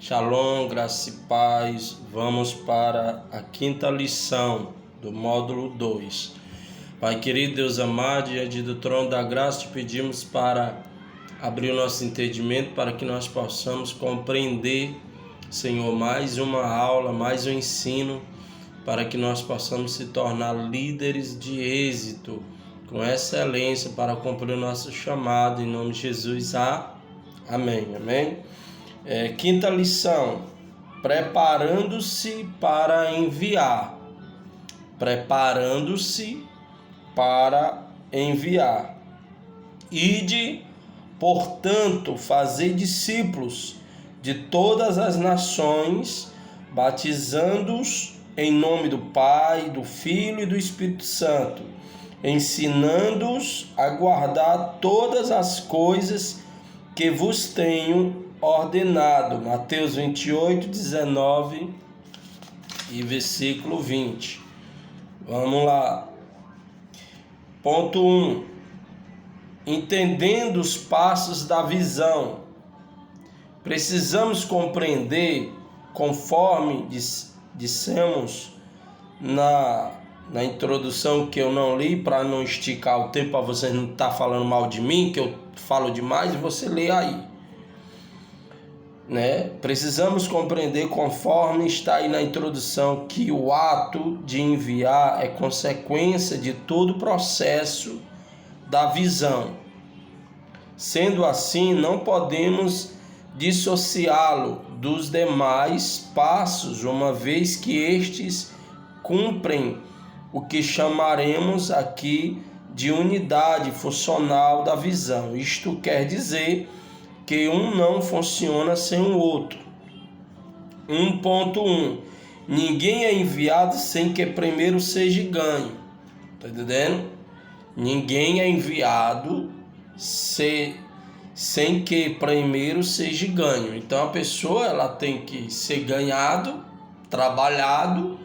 Shalom, graça e paz. Vamos para a quinta lição do módulo 2. Pai querido, Deus amado, diante do trono da graça, te pedimos para abrir o nosso entendimento, para que nós possamos compreender, Senhor, mais uma aula, mais um ensino, para que nós possamos se tornar líderes de êxito, com excelência, para cumprir o nosso chamado, em nome de Jesus. Amém. Quinta lição: preparando-se para enviar. Preparando-se para enviar. Ide, portanto, fazer discípulos de todas as nações, batizando-os em nome do Pai, do Filho e do Espírito Santo, ensinando-os a guardar todas as coisas que vos tenho ordenado. Mateus 28, 19 e versículo 20. Vamos lá. Ponto 1. Entendendo os passos da visão. Precisamos compreender, conforme dissemos na introdução, que eu não li para não esticar o tempo, para você não estar falando mal de mim, que eu falo demais, e você lê aí. Precisamos compreender, conforme está aí na introdução, que o ato de enviar é consequência de todo o processo da visão. Sendo assim, não podemos dissociá-lo dos demais passos, uma vez que estes cumprem o que chamaremos aqui de unidade funcional da visão. Isto quer dizer que um não funciona sem o outro. 1.1. Ninguém é enviado sem que primeiro seja ganho. Tá entendendo? Ninguém é enviado sem que primeiro seja ganho. Então a pessoa ela tem que ser ganhado, trabalhado,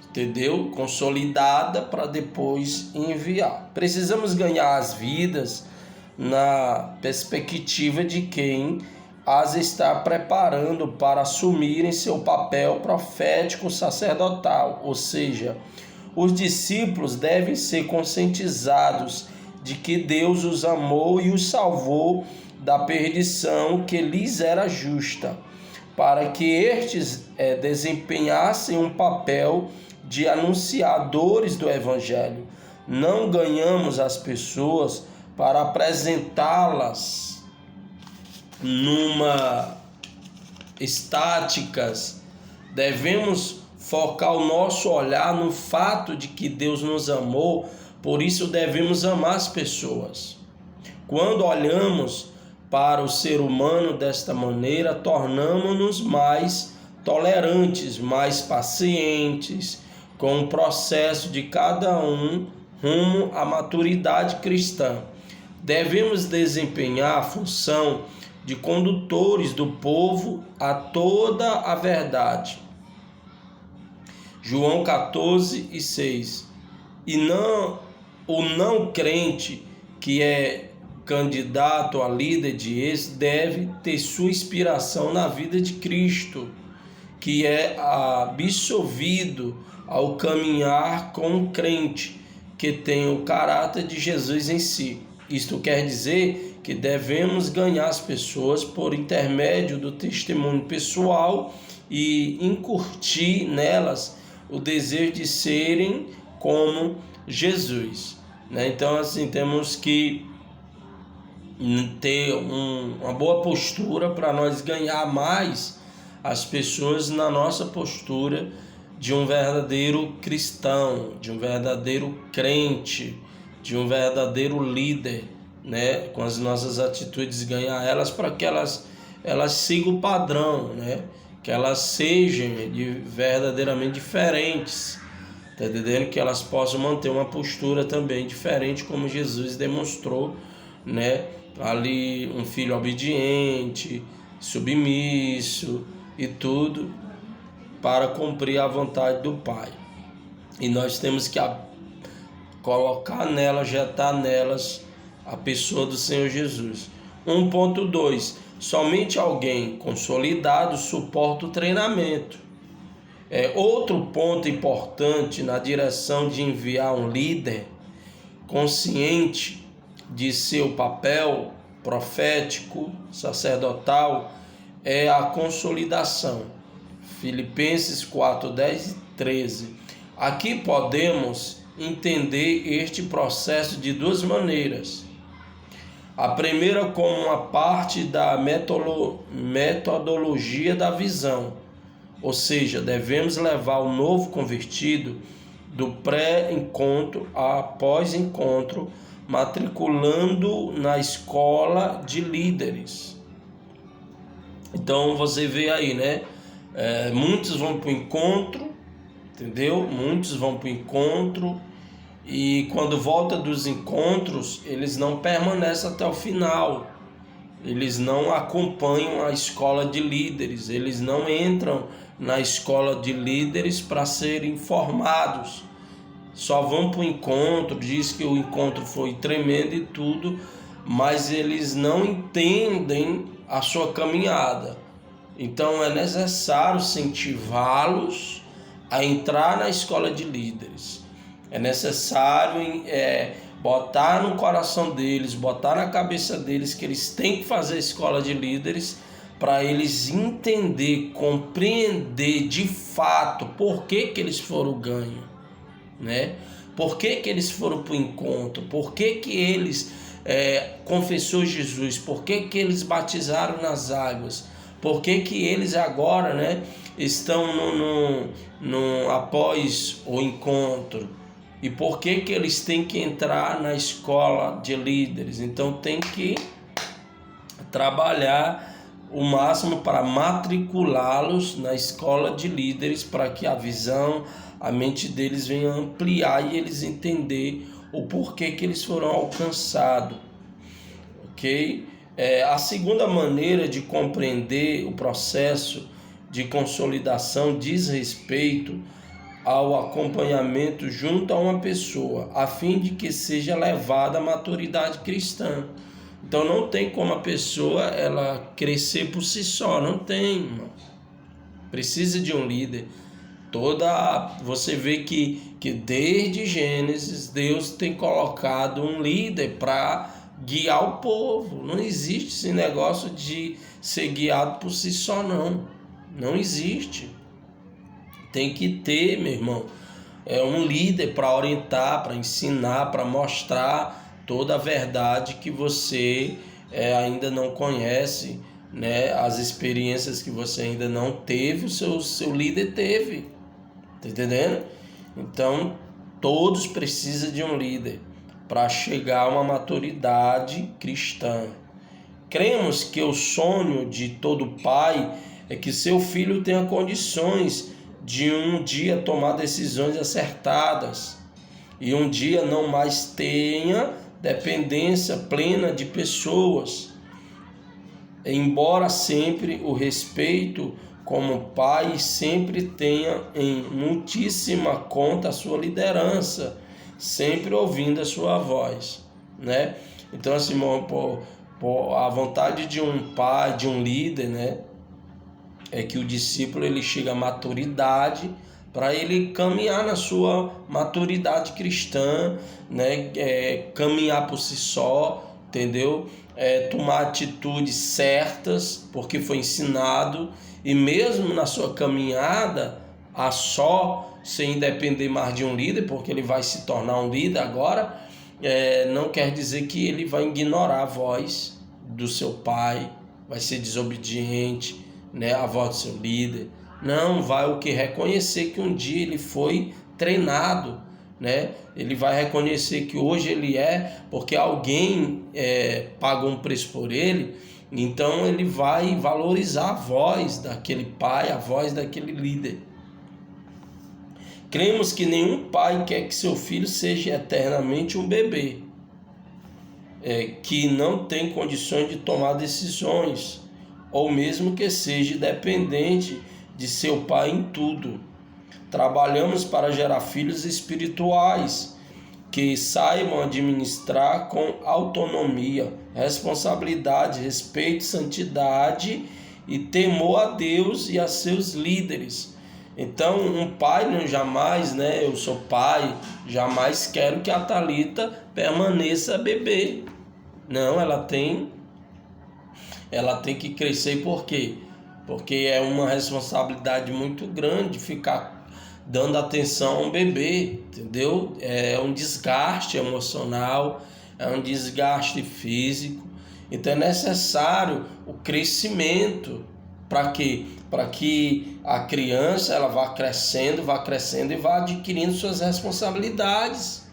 entendeu? Consolidada para depois enviar. Precisamos ganhar as vidas na perspectiva de quem as está preparando para assumirem seu papel profético sacerdotal, ou seja, os discípulos devem ser conscientizados de que Deus os amou e os salvou da perdição que lhes era justa, para que estes desempenhassem um papel de anunciadores do Evangelho. Não ganhamos as pessoas para apresentá-las numa estáticas. Devemos focar o nosso olhar no fato de que Deus nos amou, por isso devemos amar as pessoas. Quando olhamos para o ser humano desta maneira, tornamos-nos mais tolerantes, mais pacientes com o processo de cada um rumo à maturidade cristã. Devemos desempenhar a função de condutores do povo a toda a verdade. João 14:6. O não crente que é candidato a líder de êxito deve ter sua inspiração na vida de Cristo, que é absolvido ao caminhar com o crente que tem o caráter de Jesus em si. Isto quer dizer que devemos ganhar as pessoas por intermédio do testemunho pessoal e incutir nelas o desejo de serem como Jesus. Então, assim, temos que ter uma boa postura para nós ganhar mais as pessoas na nossa postura de um verdadeiro cristão, de um verdadeiro crente, de um verdadeiro líder, com as nossas atitudes ganhar elas para que elas sigam o padrão, que elas sejam verdadeiramente diferentes, tá entendendo? Que elas possam manter uma postura também diferente, como Jesus demonstrou, ali um filho obediente, submisso e tudo, para cumprir a vontade do Pai. E nós temos que colocar nelas, jetar nelas a pessoa do Senhor Jesus. 1.2. Somente alguém consolidado suporta o treinamento. Outro ponto importante na direção de enviar um líder consciente de seu papel profético, sacerdotal, é a consolidação. Filipenses 4, 10 e 13. Aqui podemos entender este processo de duas maneiras. A primeira como uma parte da metodologia da visão, ou seja, devemos levar o novo convertido do pré-encontro a pós-encontro, matriculando na escola de líderes. Então você vê aí, né? Muitos vão para o encontro, entendeu? Muitos vão para o encontro e quando volta dos encontros, eles não permanecem até o final. Eles não acompanham a escola de líderes, eles não entram na escola de líderes para serem formados. Só vão para o encontro, diz que o encontro foi tremendo e tudo, mas eles não entendem a sua caminhada. Então é necessário incentivá-los a entrar na escola de líderes. É necessário botar no coração deles, botar na cabeça deles que eles têm que fazer a escola de líderes para eles entender, compreender de fato por que eles foram ganhos, né? Por que eles foram para o encontro, por que eles confessou Jesus, por que eles batizaram nas águas, por que eles agora, né, estão após o encontro, e por que eles têm que entrar na escola de líderes. Então tem que trabalhar o máximo para matriculá-los na escola de líderes, para que a visão, a mente deles venha ampliar e eles entender o porquê que eles foram alcançados, ok? A segunda maneira de compreender o processo de consolidação diz respeito ao acompanhamento junto a uma pessoa, a fim de que seja levada à maturidade cristã. Então não tem como a pessoa ela crescer por si só, não tem, irmão. Precisa de um líder. Você vê que desde Gênesis Deus tem colocado um líder para guiar o povo. Não existe esse negócio de ser guiado por si só, não. Não existe. Tem que ter, meu irmão, um líder para orientar, para ensinar, para mostrar toda a verdade que você ainda não conhece, né? As experiências que você ainda não teve, o seu líder teve. Tá entendendo? Então, todos precisam de um líder para chegar a uma maturidade cristã. Cremos que o sonho de todo pai é que seu filho tenha condições de um dia tomar decisões acertadas e um dia não mais tenha dependência plena de pessoas. Embora sempre o respeito como pai, sempre tenha em muitíssima conta a sua liderança, sempre ouvindo a sua voz, né? Então, assim, a vontade de um pai, de um líder, né, é que o discípulo ele chega à maturidade para ele caminhar na sua maturidade cristã, né? Caminhar por si só, entendeu? Tomar atitudes certas, porque foi ensinado, e mesmo na sua caminhada a só, sem depender mais de um líder, porque ele vai se tornar um líder agora, não quer dizer que ele vai ignorar a voz do seu pai, vai ser desobediente, né, a voz do seu líder. Não, vai reconhecer que um dia ele foi treinado, né? Ele vai reconhecer que hoje ele porque alguém pagou um preço por ele, então ele vai valorizar a voz daquele pai, a voz daquele líder. Cremos que nenhum pai quer que seu filho seja eternamente um bebê, que não tem condições de tomar decisões, ou mesmo que seja dependente de seu pai em tudo. Trabalhamos para gerar filhos espirituais que saibam administrar com autonomia, responsabilidade, respeito, santidade e temor a Deus e a seus líderes. Então, um pai não jamais, né? Eu sou pai, jamais quero que a Thalita permaneça bebê. Não, ela tem que crescer. Por quê? Porque é uma responsabilidade muito grande ficar dando atenção a um bebê, entendeu? É um desgaste emocional, é um desgaste físico. Então é necessário o crescimento. Para quê? Para que a criança ela vá crescendo e vá adquirindo suas responsabilidades,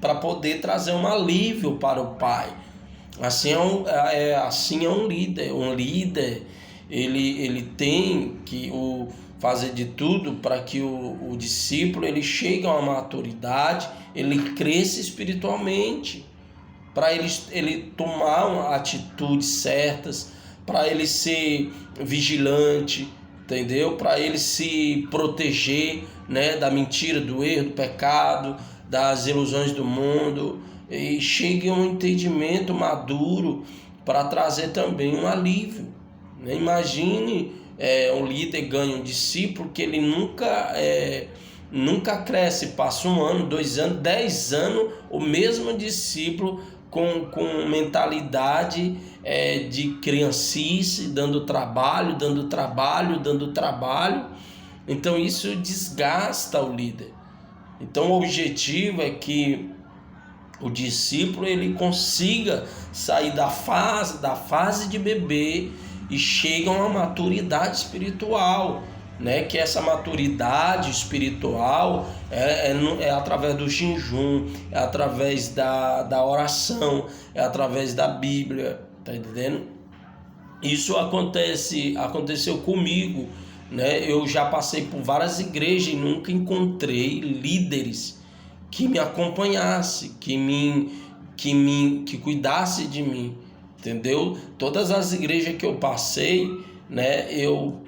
para poder trazer um alívio para o pai. Assim é um líder. Um líder ele tem que fazer de tudo para que o discípulo ele chegue a uma maturidade, ele cresça espiritualmente, para ele tomar atitudes certas, para ele ser vigilante, entendeu? Para ele se proteger, né, da mentira, do erro, do pecado, das ilusões do mundo, e chegue a um entendimento maduro para trazer também um alívio, né? Imagine um líder ganha um discípulo que ele nunca cresce, passa 1 ano, 2 anos, 10 anos, o mesmo discípulo com mentalidade de criancice, dando trabalho. Então isso desgasta o líder. Então o objetivo é que o discípulo ele consiga sair da fase de bebê e chegue a uma maturidade espiritual, né? Que essa maturidade espiritual é através do jejum, é através da oração, é através da Bíblia, tá entendendo? Isso aconteceu comigo, né? Eu já passei por várias igrejas e nunca encontrei líderes que me acompanhasse, que cuidasse de mim, entendeu? Todas as igrejas que eu passei, né, eu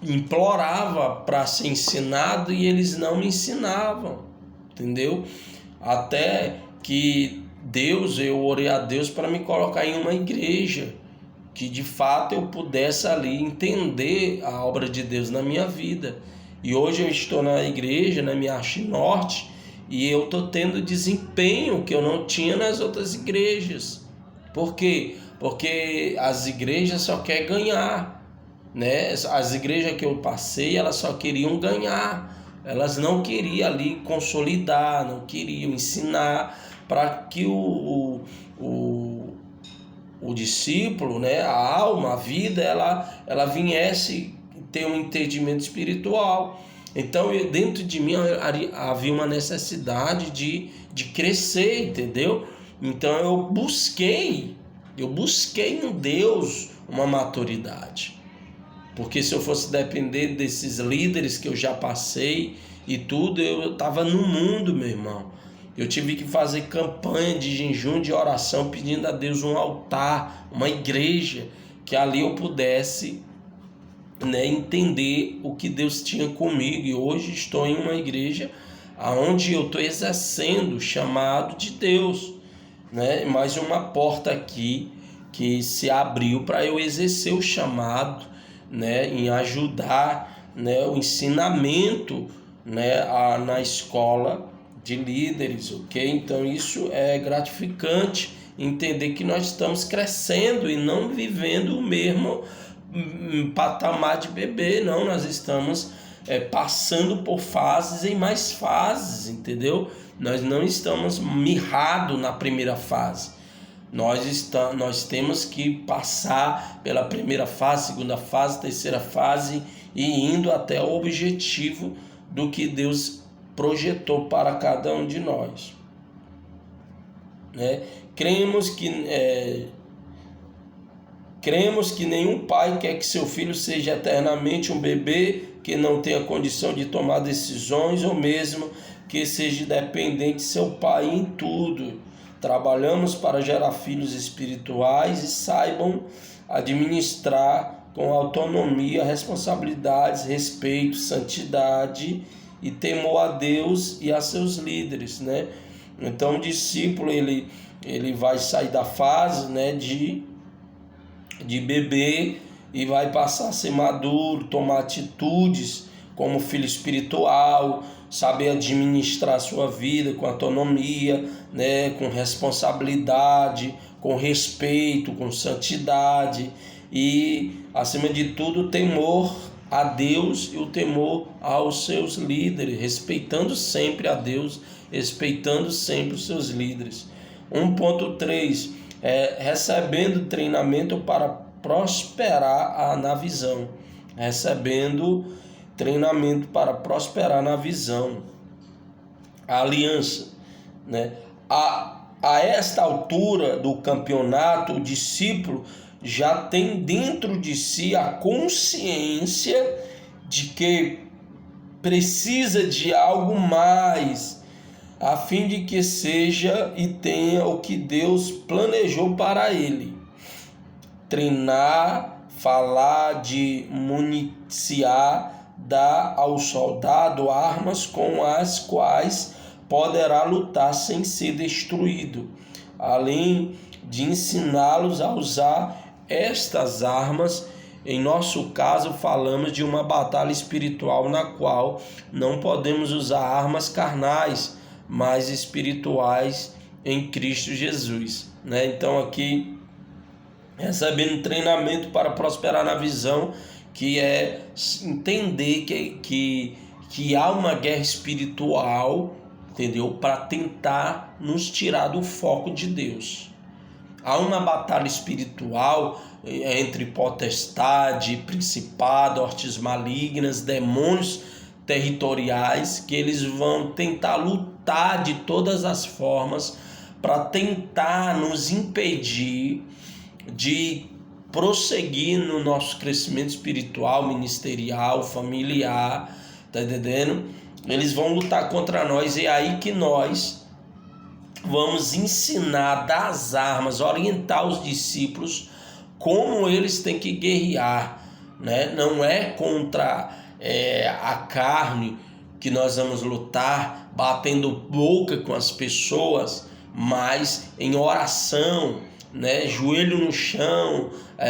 implorava para ser ensinado e eles não me ensinavam, entendeu? Até que eu orei a Deus para me colocar em uma igreja que de fato eu pudesse ali entender a obra de Deus na minha vida. E hoje eu estou na igreja, na minha Norte, e eu estou tendo desempenho que eu não tinha nas outras igrejas. Por quê? Porque as igrejas só querem ganhar, né? As igrejas que eu passei, elas só queriam ganhar. Elas não queriam ali consolidar, não queriam ensinar para que o discípulo, né, a alma, a vida, ela viesse ter um entendimento espiritual. Então, dentro de mim havia uma necessidade de crescer, entendeu? Então, eu busquei em Deus uma maturidade. Porque se eu fosse depender desses líderes que eu já passei e tudo, eu estava no mundo, meu irmão. Eu tive que fazer campanha de jejum, de oração, pedindo a Deus um altar, uma igreja, que ali eu pudesse, né, entender o que Deus tinha comigo. E hoje estou em uma igreja onde eu estou exercendo o chamado de Deus, né? Mais uma porta aqui que se abriu para eu exercer o chamado, né, em ajudar, né, o ensinamento, né, na escola de líderes, ok? Então isso é gratificante, entender que nós estamos crescendo e não vivendo o mesmo patamar de bebê, não, nós estamos passando por fases e mais fases, entendeu? Nós não estamos mirrados na primeira fase. Nós temos que passar pela primeira fase, segunda fase, terceira fase e indo até o objetivo do que Deus projetou para cada um de nós, né? Cremos que nenhum pai quer que seu filho seja eternamente um bebê que não tenha condição de tomar decisões ou mesmo que seja dependente de seu pai em tudo. Trabalhamos para gerar filhos espirituais e saibam administrar com autonomia, responsabilidades, respeito, santidade e temor a Deus e a seus líderes, né? Então o discípulo ele vai sair da fase, né, de bebê e vai passar a ser maduro, tomar atitudes como filho espiritual, saber administrar a sua vida com autonomia, né, com responsabilidade, com respeito, com santidade e, acima de tudo, temor a Deus e o temor aos seus líderes, respeitando sempre a Deus, respeitando sempre os seus líderes. 1.3 recebendo treinamento para prosperar na visão. Recebendo treinamento para prosperar na visão. A aliança, né? A esta altura do campeonato, o discípulo já tem dentro de si a consciência de que precisa de algo mais, a fim de que seja e tenha o que Deus planejou para ele. Treinar, falar de municiar, dar ao soldado armas com as quais poderá lutar sem ser destruído, além de ensiná-los a usar estas armas. Em nosso caso, falamos de uma batalha espiritual na qual não podemos usar armas carnais, mas espirituais em Cristo Jesus, né? Então aqui, recebendo treinamento para prosperar na visão, que é entender que há uma guerra espiritual, entendeu? Para tentar nos tirar do foco de Deus. Há uma batalha espiritual entre potestade, principado, hortes malignas, demônios territoriais, que eles vão tentar lutar de todas as formas para tentar nos impedir de prosseguir no nosso crescimento espiritual, ministerial, familiar, tá entendendo? Eles vão lutar contra nós, e é aí que nós vamos ensinar das armas, orientar os discípulos como eles têm que guerrear, né? Não é contra a carne que nós vamos lutar, batendo boca com as pessoas, mas em oração, né? Joelho no chão,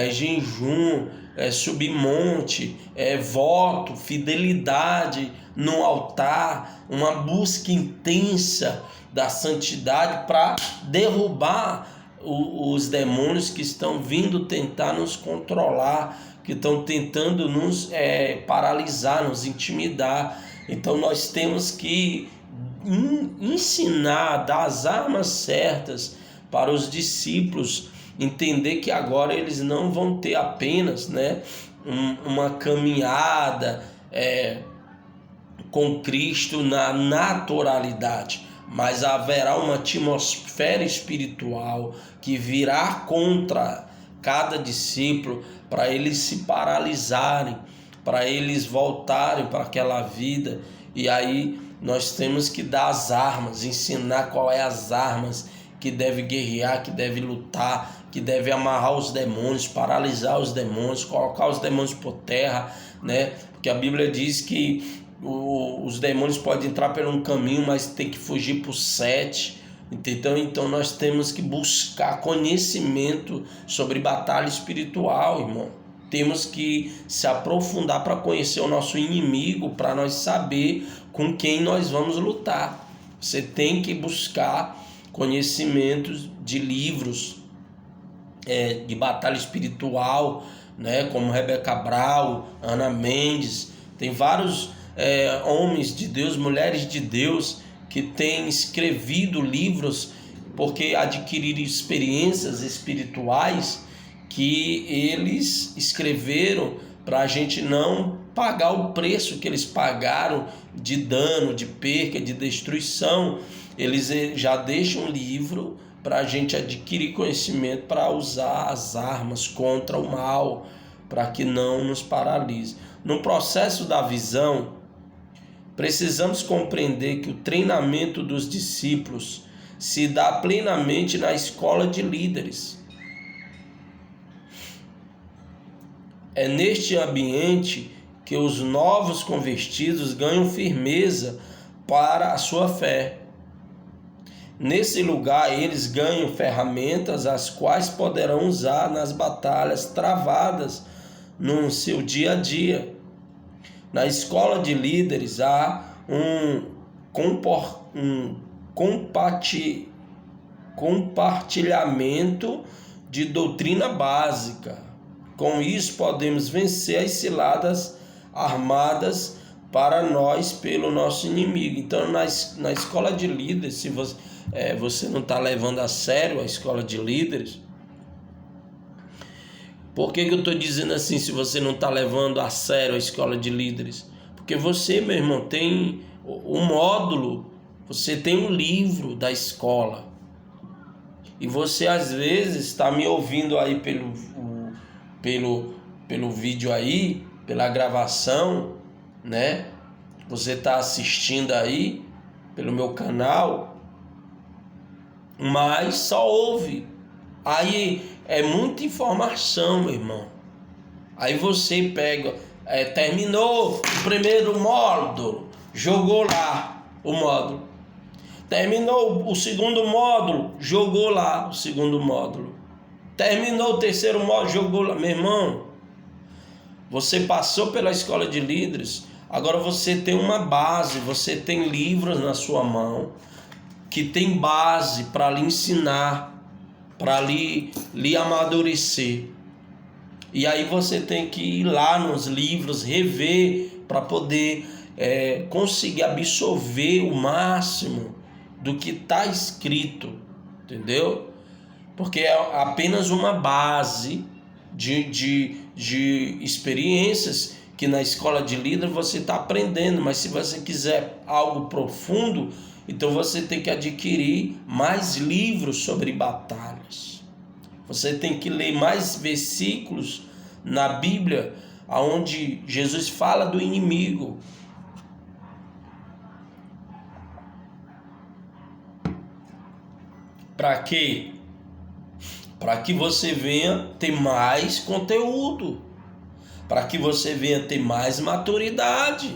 jejum, subir monte, voto, fidelidade no altar, uma busca intensa da santidade para derrubar os demônios que estão vindo tentar nos controlar, que estão tentando nos paralisar, nos intimidar. Então nós temos que ensinar, dar as armas certas para os discípulos, entender que agora eles não vão ter apenas, né, uma caminhada com Cristo na naturalidade, mas haverá uma atmosfera espiritual que virá contra cada discípulo para eles se paralisarem, para eles voltarem para aquela vida. E aí nós temos que dar as armas, ensinar qual é as armas que deve guerrear, que deve lutar, que deve amarrar os demônios, paralisar os demônios, colocar os demônios por terra, né? Porque a Bíblia diz que os demônios podem entrar por um caminho, mas tem que fugir por 7. Então nós temos que buscar conhecimento sobre batalha espiritual, irmão. Temos que se aprofundar para conhecer o nosso inimigo, para nós saber com quem nós vamos lutar. Você tem que buscar conhecimentos de livros de batalha espiritual, né, como Rebeca Brau, Ana Mendes. Tem vários homens de Deus, mulheres de Deus que têm escrevido livros porque adquiriram experiências espirituais que eles escreveram para a gente não pagar o preço que eles pagaram de dano, de perca, de destruição. Eles já deixam um livro para a gente adquirir conhecimento para usar as armas contra o mal, para que não nos paralise. No processo da visão, precisamos compreender que o treinamento dos discípulos se dá plenamente na escola de líderes. É neste ambiente que os novos convertidos ganham firmeza para a sua fé. Nesse lugar, eles ganham ferramentas as quais poderão usar nas batalhas travadas no seu dia a dia. Na escola de líderes há um compartilhamento de doutrina básica. Com isso, podemos vencer as ciladas armadas para nós pelo nosso inimigo. Então, na escola de líderes, se você não está levando a sério a escola de líderes, por que eu estou dizendo assim, se você não está levando a sério a escola de líderes? Porque você, meu irmão, tem um módulo, você tem um livro da escola. E você, às vezes, está me ouvindo aí pelo vídeo aí, pela gravação, né? Você está assistindo aí pelo meu canal, mas só ouve. Aí é muita informação, meu irmão. Aí você pega, terminou o primeiro módulo, jogou lá o módulo. Terminou o segundo módulo, jogou lá o segundo módulo. Terminou o terceiro módulo, jogou lá. Meu irmão, você passou pela escola de líderes, agora você tem uma base, você tem livros na sua mão que tem base para lhe ensinar, para lhe amadurecer. E aí você tem que ir lá nos livros, rever, para poder conseguir absorver o máximo do que está escrito, entendeu? Porque é apenas uma base de experiências que na escola de líder você está aprendendo, mas se você quiser algo profundo, então você tem que adquirir mais livros sobre batalhas. Você tem que ler mais versículos na Bíblia, onde Jesus fala do inimigo. Para quê? Para que você venha ter mais conteúdo, para que você venha ter mais maturidade,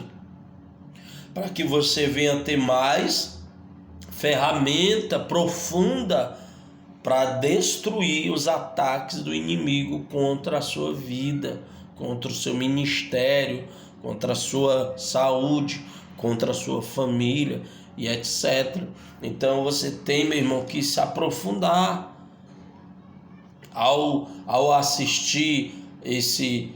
para que você venha ter mais ferramenta profunda para destruir os ataques do inimigo contra a sua vida, contra o seu ministério, contra a sua saúde, contra a sua família e etc. Então você tem, meu irmão, que se aprofundar. Ao assistir esse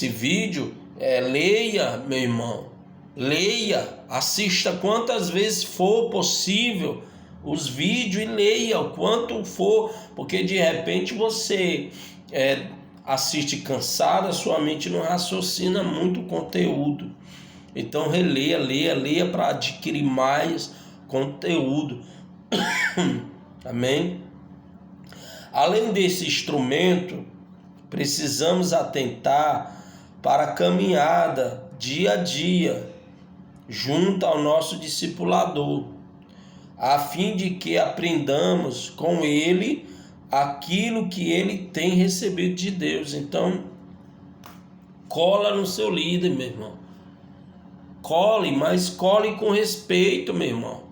vídeo, leia, meu irmão, leia, assista quantas vezes for possível os vídeos e leia o quanto for, porque de repente você assiste cansado, a sua mente não raciocina muito conteúdo. Então leia para adquirir mais conteúdo. Amém? Além desse instrumento, precisamos atentar para a caminhada dia a dia junto ao nosso discipulador, a fim de que aprendamos com ele aquilo que ele tem recebido de Deus. Então, cola no seu líder, meu irmão. Cole, mas cole com respeito, meu irmão.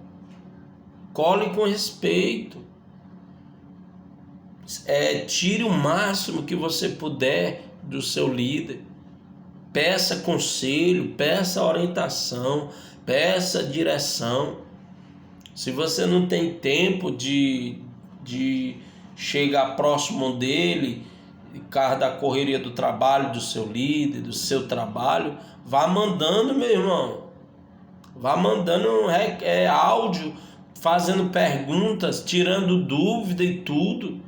Cole com respeito. Tire o máximo que você puder do seu líder. Peça conselho, peça orientação, peça direção. Se você não tem tempo de chegar próximo dele, por causa da correria do trabalho, do seu líder, do seu trabalho, vá mandando, meu irmão. Vá mandando áudio, fazendo perguntas, tirando dúvida e tudo.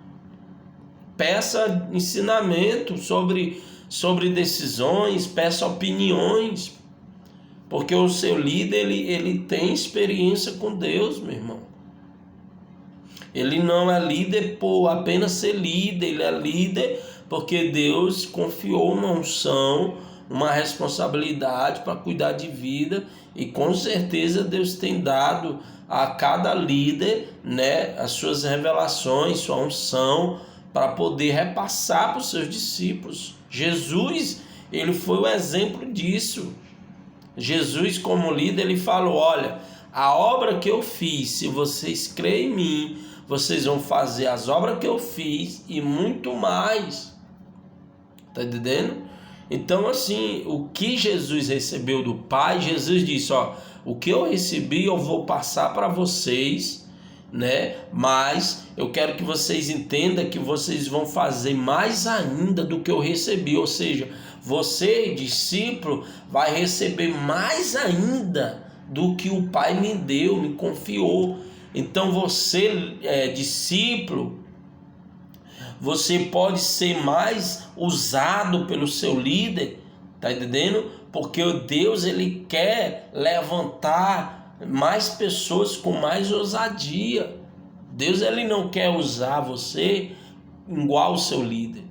Peça ensinamento sobre decisões, peça opiniões, porque o seu líder ele tem experiência com Deus, meu irmão. Ele não é líder por apenas ser líder, ele é líder porque Deus confiou uma unção, uma responsabilidade para cuidar de vida, e com certeza Deus tem dado a cada líder, né, as suas revelações, sua unção, para poder repassar para os seus discípulos. Jesus, ele foi o exemplo disso. Jesus, como líder, ele falou: olha, a obra que eu fiz, se vocês creem em mim, vocês vão fazer as obras que eu fiz e muito mais. Tá entendendo? Então, assim, o que Jesus recebeu do Pai, Jesus disse, ó, o que eu recebi eu vou passar para vocês, né? Mas eu quero que vocês entendam que vocês vão fazer mais ainda do que eu recebi, ou seja, você, discípulo, vai receber mais ainda do que o Pai me deu, me confiou. Então você, discípulo, você pode ser mais usado pelo seu líder, tá entendendo? Porque o Deus, ele quer levantar mais pessoas com mais ousadia. Deus, ele não quer usar você igual o seu líder,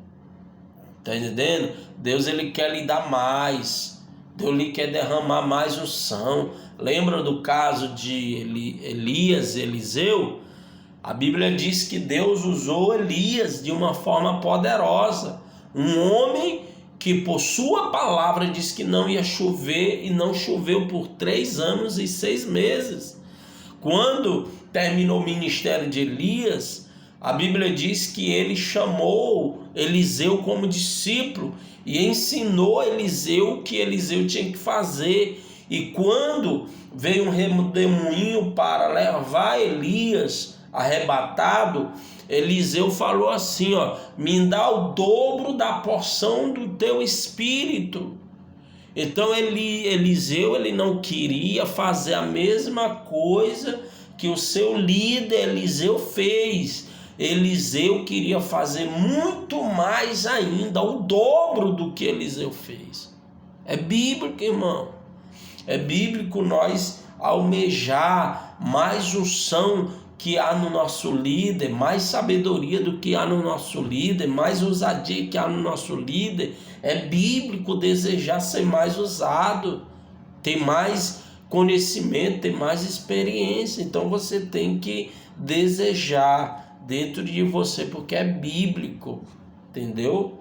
tá entendendo? Deus, ele quer lhe dar mais. Deus lhe quer derramar mais unção. Lembra do caso de Elias e Eliseu? A Bíblia diz que Deus usou Elias de uma forma poderosa. Um homem que por sua palavra disse que não ia chover e não choveu por 3 anos e 6 meses. Quando terminou o ministério de Elias, a Bíblia diz que ele chamou Eliseu como discípulo e ensinou Eliseu o que Eliseu tinha que fazer. E quando veio um redemoinho para levar Elias arrebatado, Eliseu falou assim, ó, me dá o dobro da porção do teu espírito. Então Eliseu, ele não queria fazer a mesma coisa que o seu líder Eliseu fez. Eliseu queria fazer muito mais ainda, o dobro do que Eliseu fez. É bíblico, irmão. É bíblico nós almejar mais unção que há no nosso líder, mais sabedoria do que há no nosso líder, mais ousadia que há no nosso líder. É bíblico desejar ser mais usado, ter mais conhecimento, ter mais experiência. Então você tem que desejar dentro de você, porque é bíblico, entendeu?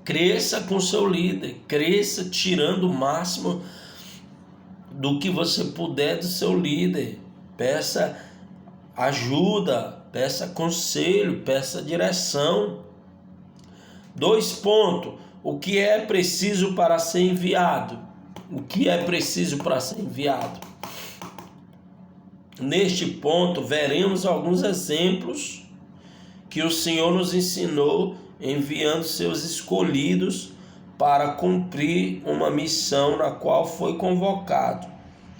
Cresça com seu líder, cresça tirando o máximo do que você puder do seu líder. Peça ajuda, peça conselho, peça direção. 2 pontos. O que é preciso para ser enviado? O que é preciso para ser enviado? Neste ponto, veremos alguns exemplos que o Senhor nos ensinou enviando seus escolhidos para cumprir uma missão na qual foi convocado.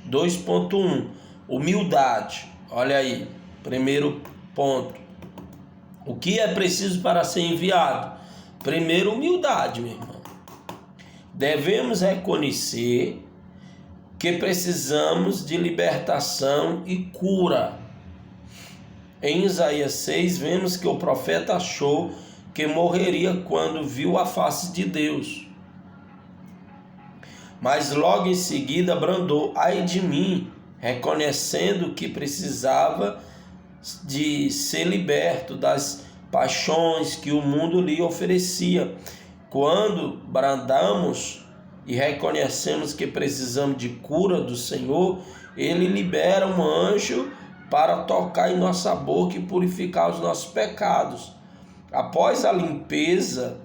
2.1. Humildade. Olha aí, primeiro ponto. O que é preciso para ser enviado? Primeiro, humildade, meu irmão. Devemos reconhecer que precisamos de libertação e cura. Em Isaías 6, vemos que o profeta achou que morreria quando viu a face de Deus. Mas logo em seguida bradou, ai de mim, reconhecendo que precisava de ser liberto das paixões que o mundo lhe oferecia. Quando bradamos e reconhecemos que precisamos de cura do Senhor, Ele libera um anjo para tocar em nossa boca e purificar os nossos pecados. Após a limpeza,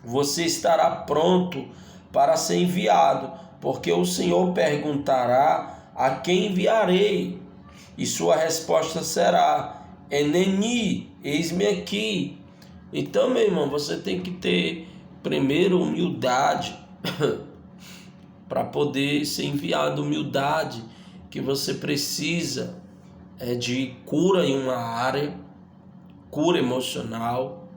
você estará pronto para ser enviado, porque o Senhor perguntará a quem enviarei, e sua resposta será: Eneni, eis-me aqui. Então, meu irmão, você tem que ter primeiro humildade para poder ser enviado. Humildade que você precisa de cura em uma área, cura emocional,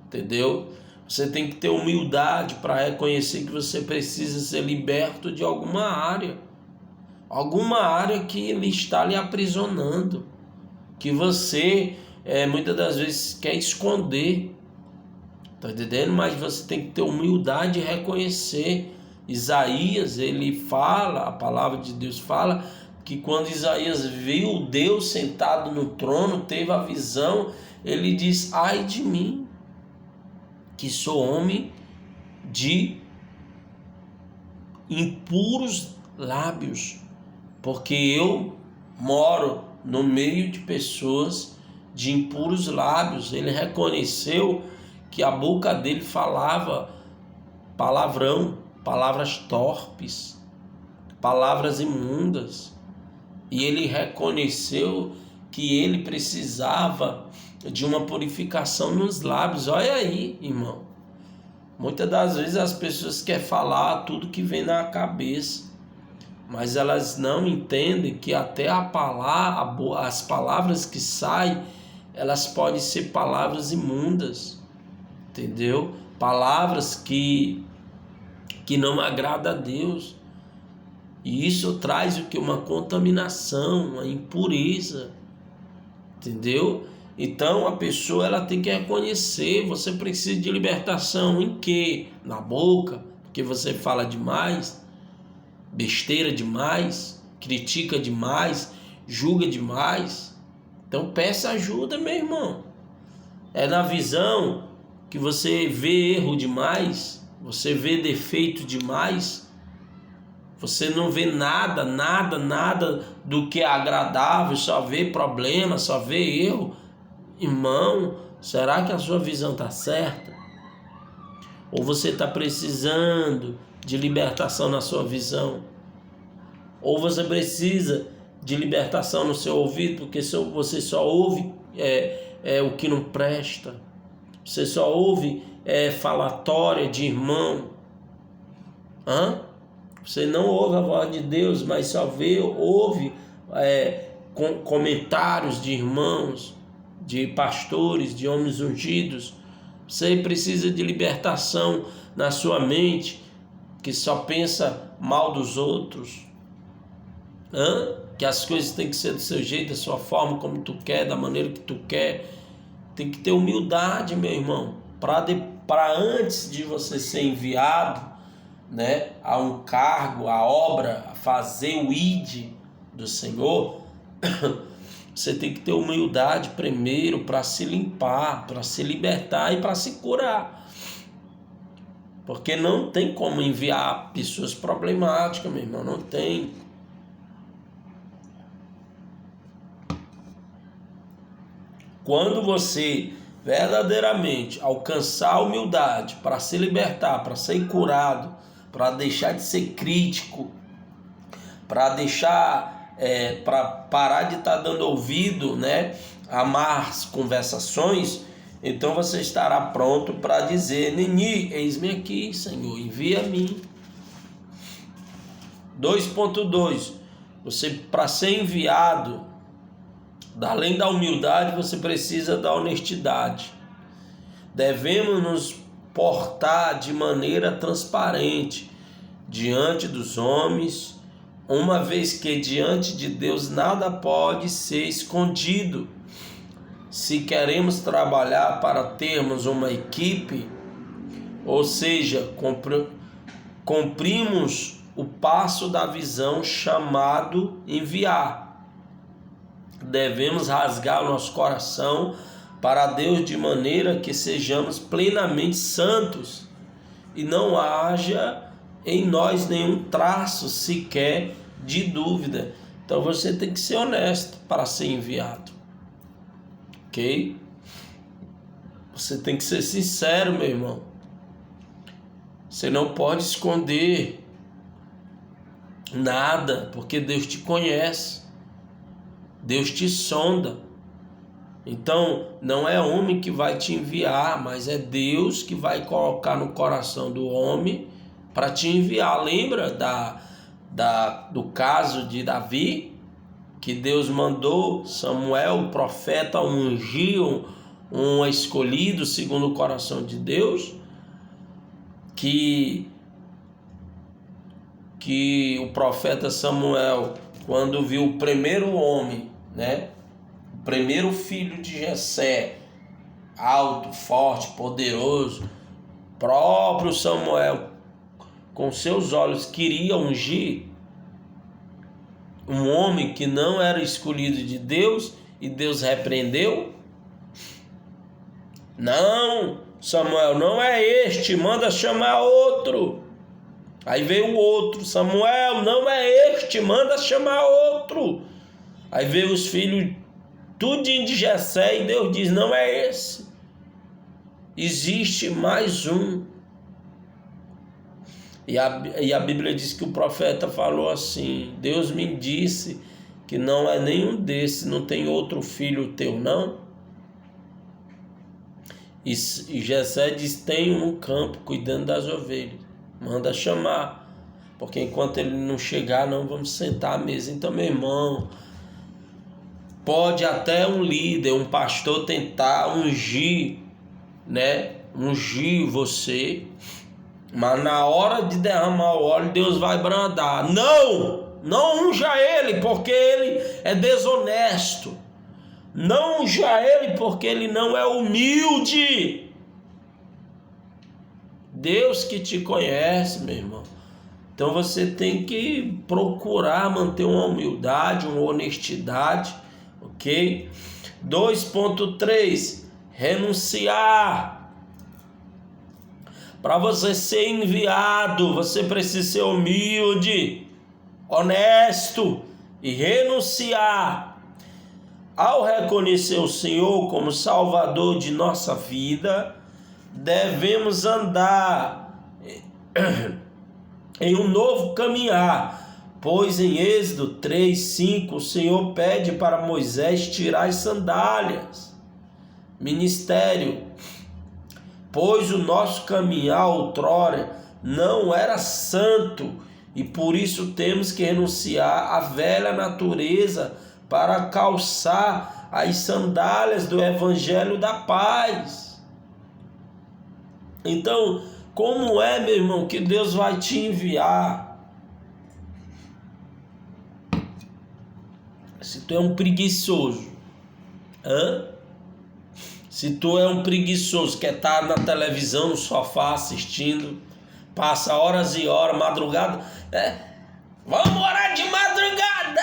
entendeu? Você tem que ter humildade para reconhecer que você precisa ser liberto de alguma área que ele está lhe aprisionando, que você muitas das vezes quer esconder, tá entendendo? Mas você tem que ter humildade e reconhecer. Isaías, ele fala, a palavra de Deus fala, que quando Isaías viu Deus sentado no trono, teve a visão, ele diz: ai de mim, que sou homem de impuros lábios, porque eu moro no meio de pessoas de impuros lábios. Ele reconheceu que a boca dele falava palavrão, palavras torpes, palavras imundas. E ele reconheceu que ele precisava de uma purificação nos lábios. Olha aí, irmão. Muitas das vezes as pessoas querem falar tudo que vem na cabeça, mas elas não entendem que até as palavras que saem, elas podem ser palavras imundas, entendeu? Palavras que não agradam a Deus. E isso traz o que? Uma contaminação, uma impureza, entendeu? Então a pessoa ela tem que reconhecer. Você precisa de libertação em quê? Na boca, porque você fala demais, besteira demais, critica demais, julga demais. Então peça ajuda, meu irmão. É na visão que você vê erro demais, você vê defeito demais, você não vê nada do que é agradável, só vê problema, só vê erro. Irmão, será que a sua visão está certa? Ou você está precisando de libertação na sua visão? Ou você precisa de libertação no seu ouvido, porque você só ouve o que não presta. Você só ouve falatória de irmão. Você não ouve a voz de Deus, mas só ouve comentários de irmãos, de pastores, de homens ungidos. Você precisa de libertação na sua mente, que só pensa mal dos outros. Que as coisas têm que ser do seu jeito, da sua forma, como tu quer, da maneira que tu quer. Tem que ter humildade, meu irmão, para antes de você ser enviado, né, a um cargo, a obra, a fazer o ID do Senhor, você tem que ter humildade primeiro para se limpar, para se libertar e para se curar. Porque não tem como enviar pessoas problemáticas, meu irmão, não tem. Quando você verdadeiramente alcançar a humildade para se libertar, para ser curado, para deixar de ser crítico, para parar de estar dando ouvido, né, a más conversações, então você estará pronto para dizer: Nini, eis-me aqui, Senhor, envia a mim. 2.2, você, para ser enviado, além da humildade, você precisa da honestidade. Devemos nos portar de maneira transparente diante dos homens, uma vez que diante de Deus nada pode ser escondido. Se queremos trabalhar para termos uma equipe, ou seja, cumprimos o passo da visão chamado enviar, devemos rasgar o nosso coração para Deus de maneira que sejamos plenamente santos e não haja em nós nenhum traço sequer de dúvida. Então você tem que ser honesto para ser enviado, ok? Você tem que ser sincero, meu irmão. Você não pode esconder nada, porque Deus te conhece, Deus te sonda. Então não é homem que vai te enviar, mas é Deus que vai colocar no coração do homem para te enviar. Lembra do caso de Davi, que Deus mandou Samuel, o profeta, ungir um escolhido segundo o coração de Deus, que o profeta Samuel, quando viu o primeiro homem, né, o primeiro filho de Jessé, alto, forte, poderoso, próprio Samuel, com seus olhos queria ungir um homem que não era escolhido de Deus, e Deus repreendeu. Não, Samuel, não é este, manda chamar outro. Aí veio o outro, Samuel, não é este, manda chamar outro. Aí veio os filhos, tudinho de Jessé, e Deus diz, não é esse. Existe mais um. E a Bíblia diz que o profeta falou assim, Deus me disse que não é nenhum desses, não tem outro filho teu, não? E Jessé diz, tem um no campo, cuidando das ovelhas. Manda chamar, porque enquanto ele não chegar, não vamos sentar à mesa. Então, meu irmão, pode até um líder, um pastor tentar ungir, ungir você, mas na hora de derramar o óleo, Deus vai brandar. Não unja ele, porque ele é desonesto. Não unja ele, porque ele não é humilde. Deus que te conhece, meu irmão. Então você tem que procurar manter uma humildade, uma honestidade, ok? 2.3, renunciar. Para você ser enviado, você precisa ser humilde, honesto e renunciar. Ao reconhecer o Senhor como Salvador de nossa vida, devemos andar em um novo caminhar, pois em Êxodo 3:5 o Senhor pede para Moisés tirar as sandálias. Ministério, pois o nosso caminhar outrora não era santo e por isso temos que renunciar à velha natureza para calçar as sandálias do Evangelho da paz. Então, como é, meu irmão, que Deus vai te enviar? Se tu é um preguiçoso, se tu é um preguiçoso, quer estar na televisão, no sofá, assistindo, passa horas e horas, madrugada, vamos orar de madrugada,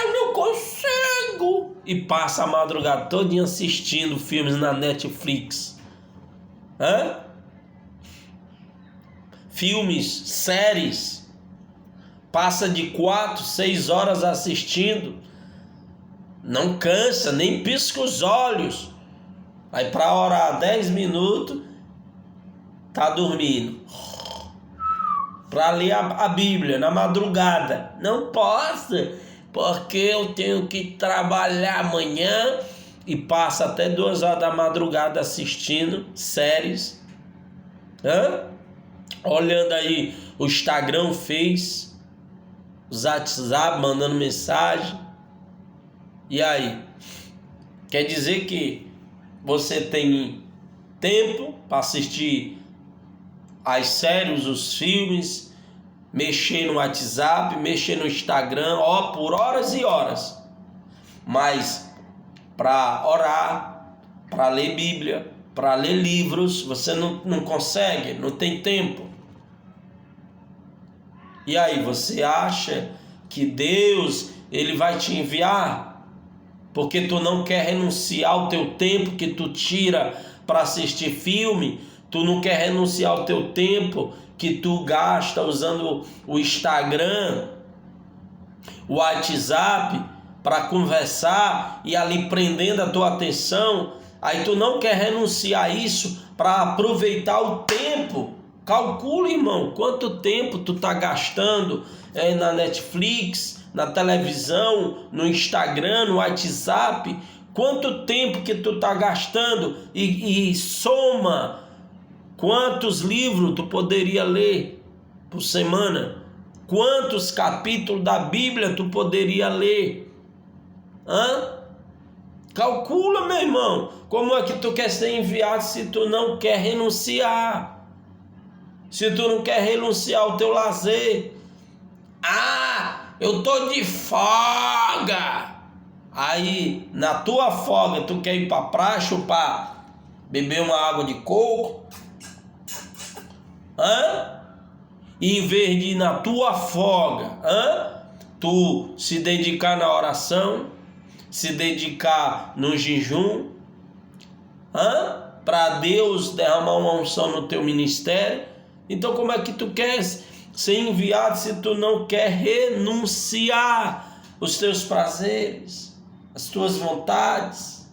eu não consigo, e passa a madrugada todinha assistindo filmes na Netflix, filmes, séries, passa de 4, 6 horas assistindo, não cansa, nem pisca os olhos, aí para orar 10 minutos, tá dormindo, para ler a Bíblia na madrugada, não posso, porque eu tenho que trabalhar amanhã, e passa até 2 horas da madrugada assistindo séries, olhando aí o Instagram, fez, os WhatsApp, mandando mensagem. E aí? Quer dizer que você tem tempo para assistir as séries, os filmes, mexer no WhatsApp, mexer no Instagram, por horas e horas. Mas para orar, para ler Bíblia, para ler livros, você não consegue, não tem tempo. E aí, você acha que Deus, ele vai te enviar? Porque tu não quer renunciar ao teu tempo que tu tira para assistir filme, tu não quer renunciar ao teu tempo que tu gasta usando o Instagram, o WhatsApp, para conversar e ali prendendo a tua atenção, aí tu não quer renunciar a isso para aproveitar o tempo. Calcula, irmão, quanto tempo tu tá gastando na Netflix, na televisão, no Instagram, no WhatsApp, quanto tempo que tu tá gastando e soma quantos livros tu poderia ler por semana, quantos capítulos da Bíblia tu poderia ler, Calcula, meu irmão, como é que tu quer ser enviado se tu não quer renunciar? Se tu não quer renunciar ao teu lazer. Eu tô de folga. Aí, na tua folga, tu quer ir pra praia, chupar, beber uma água de coco? E em vez de ir na tua folga, tu se dedicar na oração, se dedicar no jejum, para Deus derramar uma unção no teu ministério. Então como é que tu quer ser enviado se tu não quer renunciar os teus prazeres, as tuas vontades?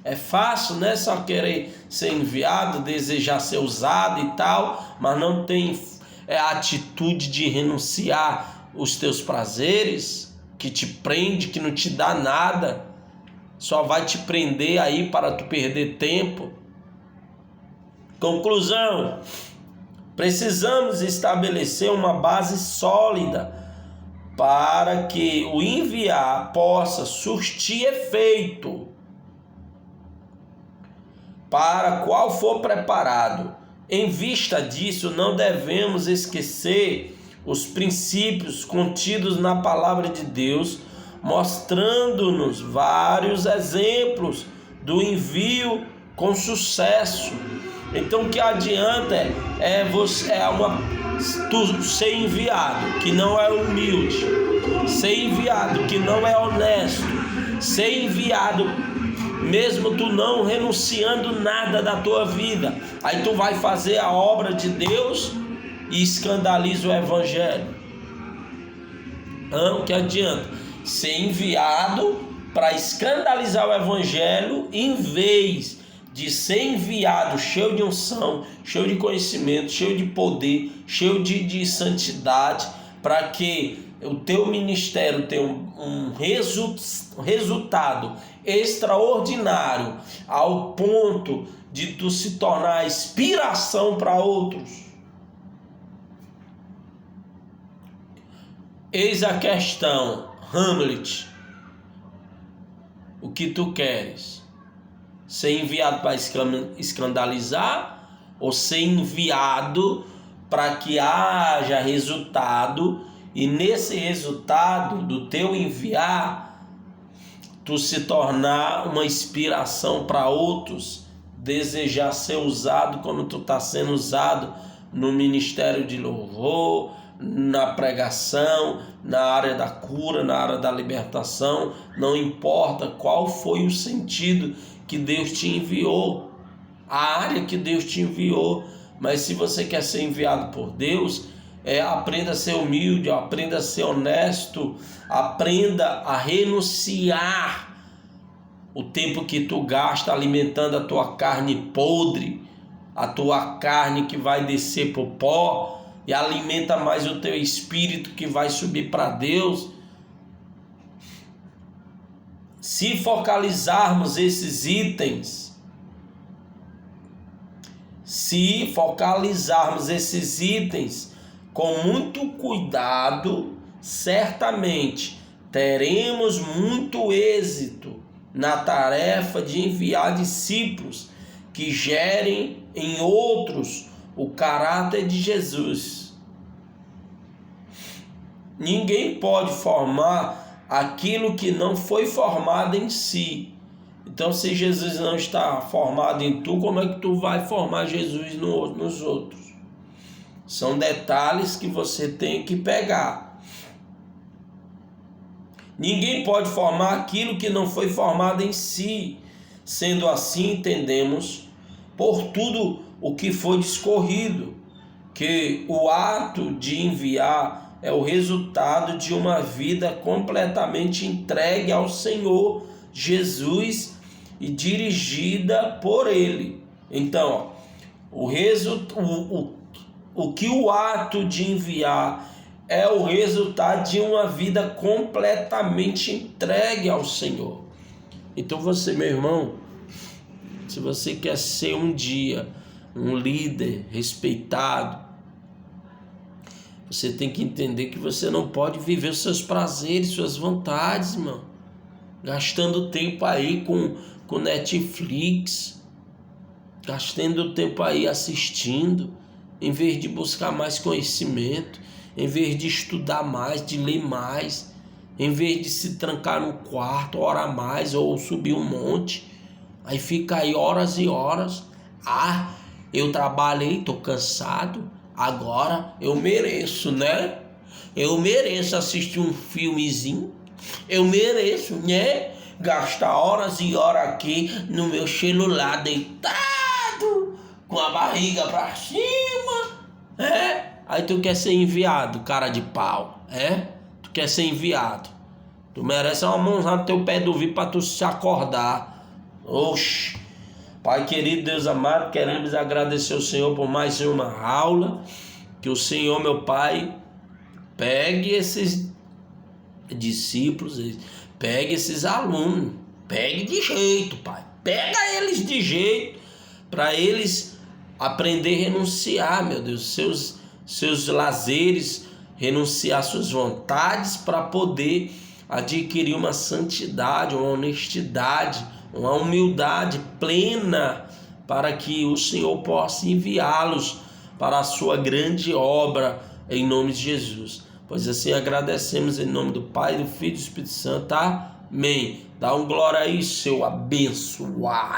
É fácil, né? Só querer ser enviado, desejar ser usado e tal, mas não tem a atitude de renunciar os teus prazeres, que te prende, que não te dá nada, só vai te prender aí para tu perder tempo. Conclusão: precisamos estabelecer uma base sólida para que o enviar possa surtir efeito para qual for preparado. Em vista disso, não devemos esquecer os princípios contidos na palavra de Deus, mostrando-nos vários exemplos do envio com sucesso. Então, o que adianta tu ser enviado que não é humilde, ser enviado que não é honesto, ser enviado mesmo tu não renunciando nada da tua vida, aí tu vai fazer a obra de Deus e escandaliza o evangelho. O que adianta ser enviado para escandalizar o evangelho, em vez de ser enviado cheio de unção, cheio de conhecimento, cheio de poder, cheio de santidade, para que o teu ministério tenha um resultado extraordinário, ao ponto de tu se tornar inspiração para outros. Eis a questão, Hamlet: o que tu queres? Ser enviado para escandalizar ou ser enviado para que haja resultado, e nesse resultado do teu enviar tu se tornar uma inspiração para outros, desejar ser usado como tu está sendo usado no ministério de louvor, na pregação, na área da cura, na área da libertação? Não importa qual foi o sentido que Deus te enviou, a área que Deus te enviou, mas se você quer ser enviado por Deus, aprenda a ser humilde, aprenda a ser honesto, aprenda a renunciar o tempo que tu gasta alimentando a tua carne podre, a tua carne que vai descer pro pó, e alimenta mais o teu espírito que vai subir para Deus. Se focalizarmos esses itens, com muito cuidado, certamente teremos muito êxito na tarefa de enviar discípulos que gerem em outros o caráter de Jesus. Ninguém pode formar aquilo que não foi formado em si. Então, se Jesus não está formado em tu, como é que tu vai formar Jesus nos outros? São detalhes que você tem que pegar. Ninguém pode formar aquilo que não foi formado em si. Sendo assim, entendemos por tudo o que foi discorrido, que o ato de enviar é o resultado de uma vida completamente entregue ao Senhor Jesus e dirigida por Ele. Então, o que o ato de enviar é o resultado de uma vida completamente entregue ao Senhor. Então você, meu irmão, se você quer ser um dia um líder respeitado, você tem que entender que você não pode viver os seus prazeres, suas vontades, irmão, gastando tempo aí com Netflix, gastando tempo aí assistindo, em vez de buscar mais conhecimento, em vez de estudar mais, de ler mais, em vez de se trancar no quarto, orar mais ou subir um monte, aí fica aí horas e horas. Eu trabalhei, tô cansado, agora eu mereço, né? Eu mereço assistir um filmezinho, eu mereço, né? Gastar horas e horas aqui no meu celular deitado, com a barriga pra cima, aí tu quer ser enviado, cara de pau, tu quer ser enviado, tu merece uma mãozada no teu pé do ouvido pra tu se acordar. Oxi. Pai querido, Deus amado, queremos agradecer ao Senhor por mais uma aula, que o Senhor, meu Pai, pegue esses discípulos, pegue esses alunos, pegue de jeito, Pai, pega eles de jeito, para eles aprender a renunciar, meu Deus, seus lazeres, renunciar suas vontades para poder adquirir uma santidade, uma honestidade, uma humildade plena, para que o Senhor possa enviá-los para a sua grande obra, em nome de Jesus. Pois assim agradecemos em nome do Pai, do Filho e do Espírito Santo. Amém. Dá um glória aí, seu abençoado.